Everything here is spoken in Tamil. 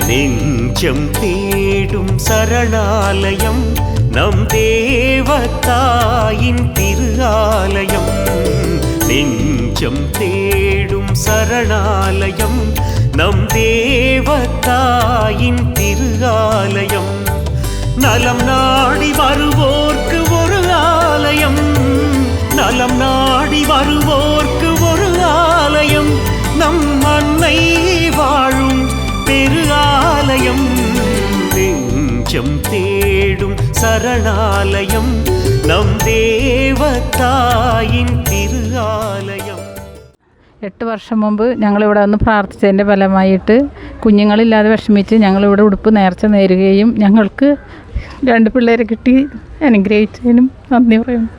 நெஞ்சம் தேடும் சரணாலயம் நம் தேவதாயின் திருஆலயம். நெஞ்சம் தேடும் சரணாலயம் நம் தேவதாயின் திருஆலயம். நலம் நாடி வருவோர்க்கு ஒரு ஆலயம், நலம் நாடி வருவோர்க்கு ஒரு ஆலயம், நம் அன்னை வாழும் பெரு ஆலயம். நெஞ்சம் தேடும் சரணாலயம் நம் தேவதாயின் திருஆലയം. 8 വർഷം മുമ്പ് ഞങ്ങളിവിടെ വന്ന് പ്രാർത്ഥിച്ചതിൻ്റെ ഫലമായിട്ട് കുഞ്ഞുങ്ങളില്ലാതെ വിഷമിച്ച് ഞങ്ങളിവിടെ ഉടുപ്പ് നേർച്ച നേരുകയും ഞങ്ങൾക്ക് 2 പിള്ളേരെ കിട്ടി അനുഗ്രഹിച്ചതിനും നന്ദി പറയുന്നു.